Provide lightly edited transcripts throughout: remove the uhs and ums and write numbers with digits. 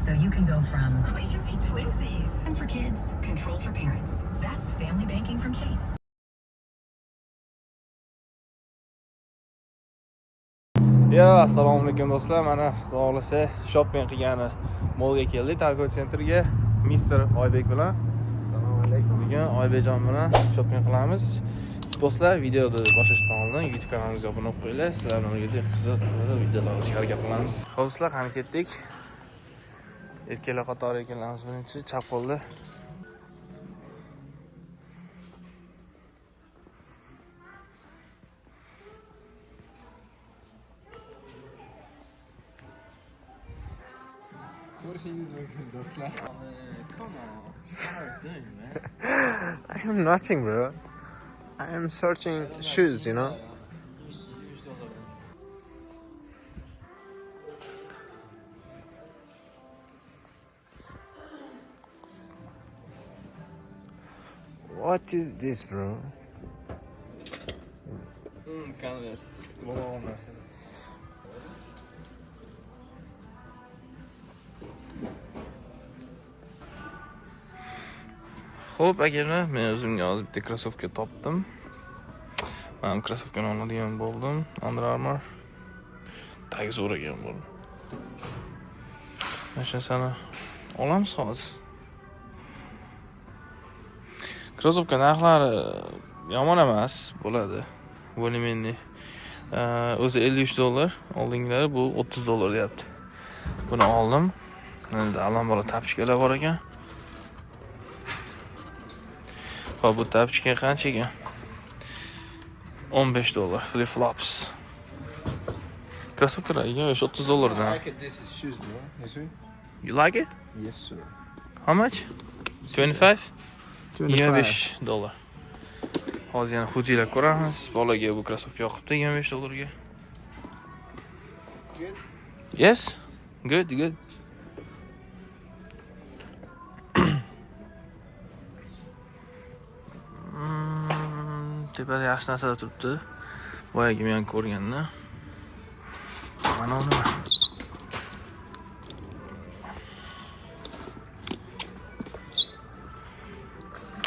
So you can go from we can be twinsies. and for kids, control for parents. That's family banking from Chase. Yo, assalomu alaykum do'stlar. Mana xohlasa shopping qilgani molga keldik, Targo centerga. Mister Oybek bilan. Assalomu alaykum. Bugun Oybekjon bilan shopping qilamiz. Do'stlar, videoni boshlashdan oldin YouTube kanalimizga obuna bo'lib qo'yinglar. Sizlar bilan birga qiziq videolar olishga harakat qilamiz. Xo'p, do'stlar, qani ketdik. Erkaklar qatori ekanlarimiz birinchi chap qo'lda. Come on. What are you doing, man? I am nothing, bro. I am searching shoes, you know. What is this, bro? Converse. Xo'p, akalar, men o'zimga hozir bitta krossovka topdim. Men krossovkani oladigan bo'ldim. Under Armour. Tagi zo'r ekan bu. Mana shuni olamiz hozir. Krossovka narxlari yomon emas, bo'ladi. Bo'limenni. O'zi $53, oldingilari bu $30 deyapti. Buni oldim. Endi allambalo tapchkalar bor ekan. Hop, bu tapchka qancha ekan? $15 flip flops. Krossovkalar yosh $30 dan. I like it. This is shoes, bro. Yes, sir. You like it? Yes, sir. How much? 25? 25. $25. Hozir yana xujilar ko'ramiz. Bolaga bu krossovka yoqibdi $25 ga. Good? Yes? Good, good. Tepada yaxshi narsalar turibdi. Boyagi men ko'rganda. Mana uni.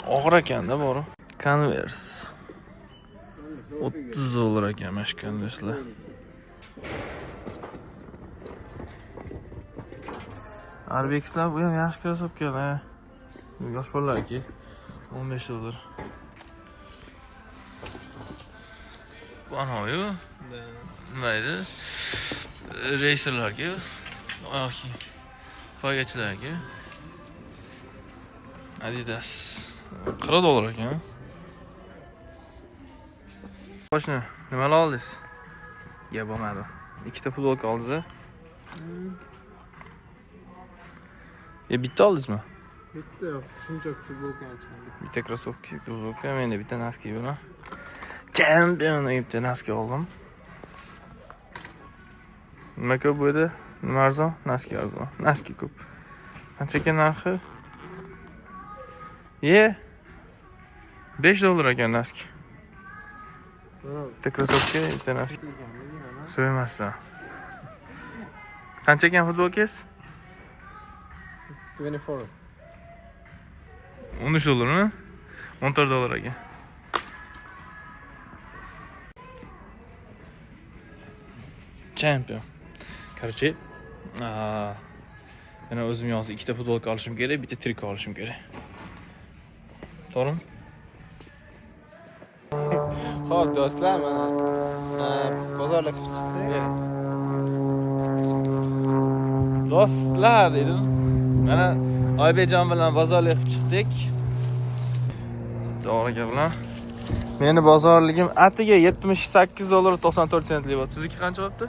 Og'ir ekanda bor. Converse. $30 ekan mana shu Converse'lar. Arbexlar bu ham yaxshi krossovkalar. Yosh bolalarga $15. Bu anavi nima edi? Racerlarga, oyoq poygachilarga. Adidas $40 ekan. Qo'shni, nimalar oldingiz? Ya bo'lmadi. Ikkita futbolka oldingiz. Bitta oldingizmi? Bitta yo'q. Shunchaki futbolkani ichidan. Bitta krossovka, futbolka, menda bitta naski bilan. Champion bitta naski oldim. Nima ko'p bu yerda? Nima arzon? Naski arzon. Naski ko'p. Qancha ekan narxi? $5 ekan naski. Bitta krossovka, bitta naski. So'ramasdan. Qancha ekan futbolkangiz? 24. $13mi? $14 ekan. Champion. Короче, yana o'zim hozir ikkita futbolka olishim kerak, bitta triko olishim kerak. To'g'rimi? Xo'p, do'stlar, mana bozorga chiqib chiqdik. Do'stlar dedim. Mana Oybekjon bilan bozorga chiqib chiqdik. To'g'ri bilan. Meni bozorligim atiga $78.94 bo'lyapti. Sizniki qancha bo'pti?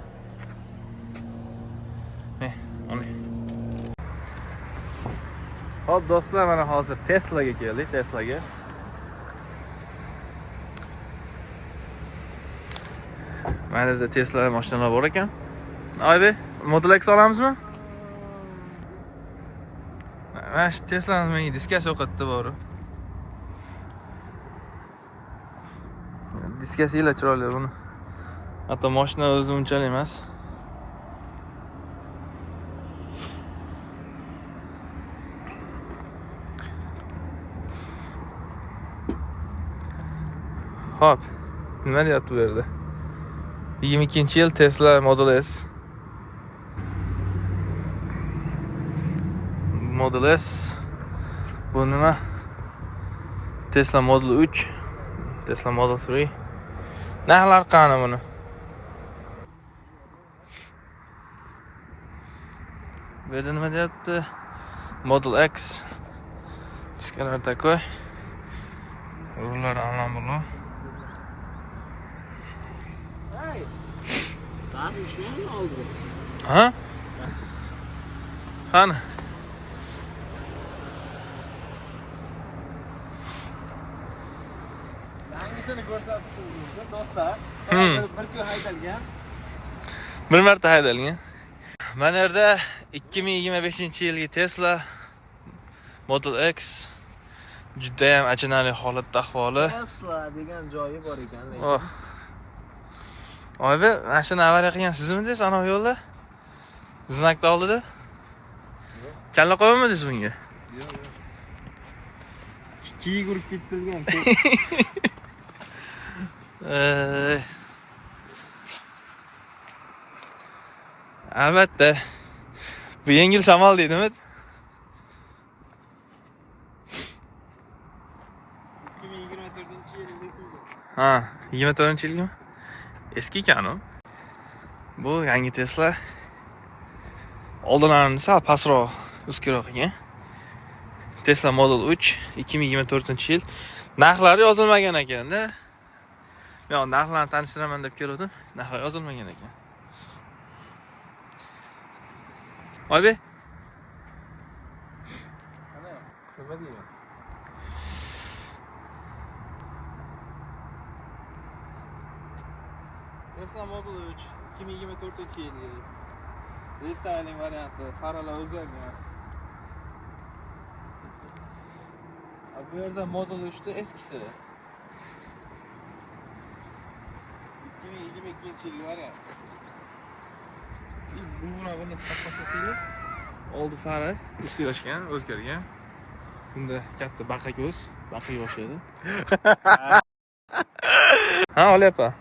Hop do'stlar, mana hozir Teslaga keldik, Teslaga. Mana yerda Tesla mashinalar bor ekan. Oybek, Model X olamizmi? Mana shu Tesla'ning menga diskasi o'qatdi bor. Diskasi ila chiroyli buni. Hatto mashina o'zi unchalik emas. Xo'p. Nima deyapti bu yerda? 22-yil Tesla Model S. Model S. Bu nima? Tesla Model 3, Tesla Model 3. Narxlar qani buni? Bu yerda nima deyapti? Model X. Diskalar takoy. Rullar avvalambalo. Ha? Qani? Yangisini ko'rsatishingizni do'stlar. Bir kun haydalgan. Bir marta haydalgan. Mana yerda 2025-yilgi Tesla Model X juda ham achinarli holatda ahvoli. Tesla degan joyi bor ekan. Oh. Oybi, mashina avariya qilgan sizmi deysiz ana yo'lda? Znakda oldida? Kalla qo'ymadingiz bunga? Yo'q. Kiyik urib ketilgan. Albatta. Bu yengil shamol deydimi? 2024-yil bitildi. Ha, 24-yilgimi? Eski ekan u. Bu yangi Tesla. Oldinlari sal pastroq, uskiroq ekan. Tesla Model 3 2024-yil. Narxlari yozilmagan ekanda. Yo'q, narxlarni tanishtiraman deb keldim. Narxlar yozilmagan ekan. Oybi, Ana, nima deyman? Tesla Model 3 2024-yil. Restyling varianti, farlar o'zgargan. Bu yerda Model 3'te eskisi. 2022-yil variant. Buni taqqosasiz. oldi fari uskirashgan, o'zgargan. Bunda katta baqa ko'z, baqaga o'xshaydi. Ha, olyapman.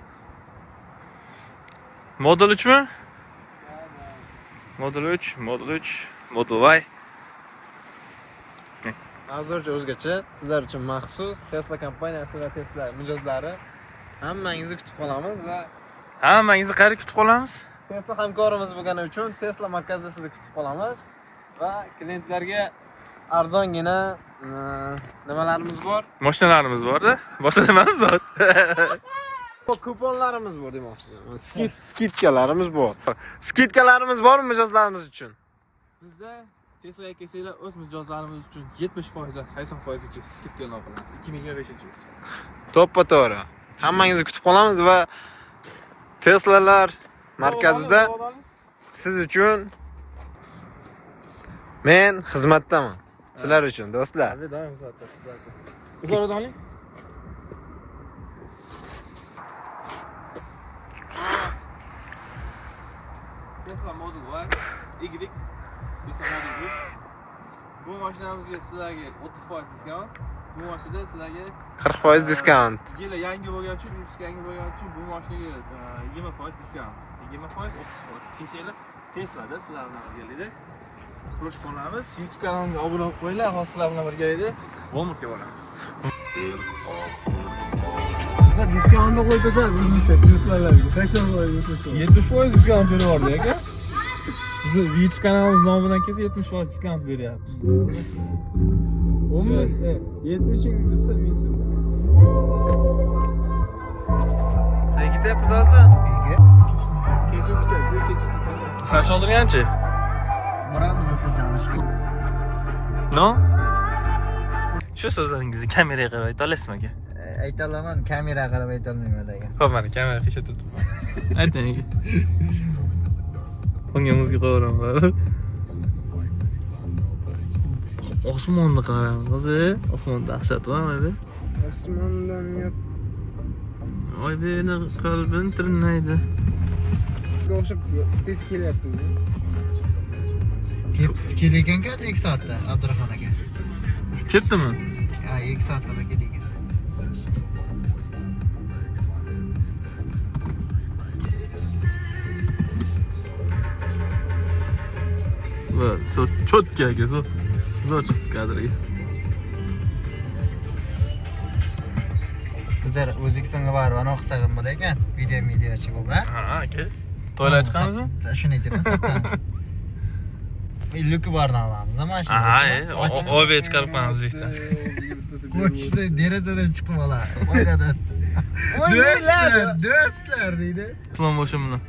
Model 3 mi? Model 3, Model 3, Model Y. Hozircha o'zgacha sizlar uchun maxsus Tesla kompaniyasi va Tesla mijozlari hammangizni kutib qolamiz va Hammangizni qayerga kutib qolamiz? Tesla hamkorimiz bo'lgani uchun Tesla markazida sizni kutib qolamiz va klientlarga arzongina nimalarimiz bor? Mashinalarimiz bor-da, boshqa nimamiz bor? Kuponlarimiz bor demoqchiman. Skidkalarimiz bor. Skidkalarimiz bor mijozlarimiz uchun. Bizda Tesla kelsanglar o'z mijozlarimiz uchun 70%, 80%gacha skidka e'lon qilamiz 2025-yil. To'ppa-to'g'ri. Hammangizni kutib qolamiz va Teslalar markazida siz uchun men xizmatdaman. Sizlar uchun do'stlar. Hadi doim xizmatda sizlar uchun. Uzordan oling. Tesla Model Y, Y, Tesla Model 3. Bu mashinamizga sizlarga 30% diskont. Bu mashinada sizlarga 40% diskont. yili yangi bo'lgani uchun, yurtga yangi bo'lgani uchun bu mashinaga 20% diskont. 20%, 30%. Kelsanglar Tesla'da sizlar bilan birgalikda xush bo'lamiz. YouTube kanalimga obuna bo'lib qo'yinglar, hozirlar bilan birgalikda Walmartga boramiz. Sizlar diskontni qo'yibsan, bizga Tesla'larga 80% 70% diskont beryapti aka. Biz YouTube kanalimiz nomidan kelsa 70% diskont beryapmiz. 70'in bo'lsa mensin. Nega ketyapmiz hozir? Kechib ketdi, Soch oldirganchi? Boramiz o'sha No? Shu so'zlaringizni kameraga qarab ayta olasizmi aka? Ayta olaman, kameraga qarab ayta olmayman degan. Xo'p, mana kamera qisha turibman. Ayting aka. Bunga muzika qo'yaveraman. Osmonni qarang, qizi. Osmon dahshat bo'lmaydi. Osmondan yo'q. Oybeni qalbim tirnaydi. O'xshab tez kelyapti. Kelganka 2 soatda Abdurahmon aka. Ketdimi? Ha, 2 soatda kelgan. Вот, все четко, все четко kadr. Bizlar O'zbekistonga borib, ana qilsag'im bo'lar ekan. Videochi bo'lib, ha? Ha, aka. To'ylar chiqamizmi? Shuni aytyapman, sotamiz. Illuki bordan olamiz, mashina. Aha, OB chiqarib qo'yamiz ikkita. Ko'chishda derazadan chiqib olar. Qo'ygadan. Do'stlar deydi. Slow motion bilan.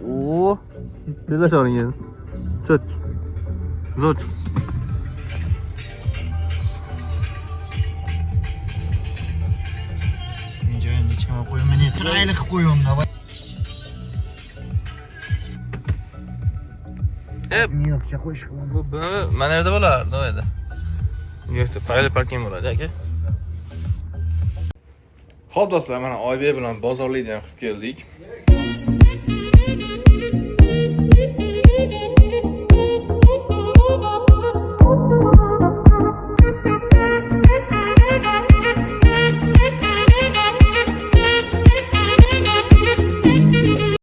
Oo. Tezlash olingan. Chot. Zo'r. Men joyimga chiqib qo'yim, men trayler qilib qo'yimda. Nyu-Yorkcha qo'yish qilaman. Bu mana yerda bo'lardi, davayda. Nyu-Yorkda trailer parking bo'ladi, aka. Xo'p do'stlar, mana Oybek bilan bozorlikdan qilib keldik.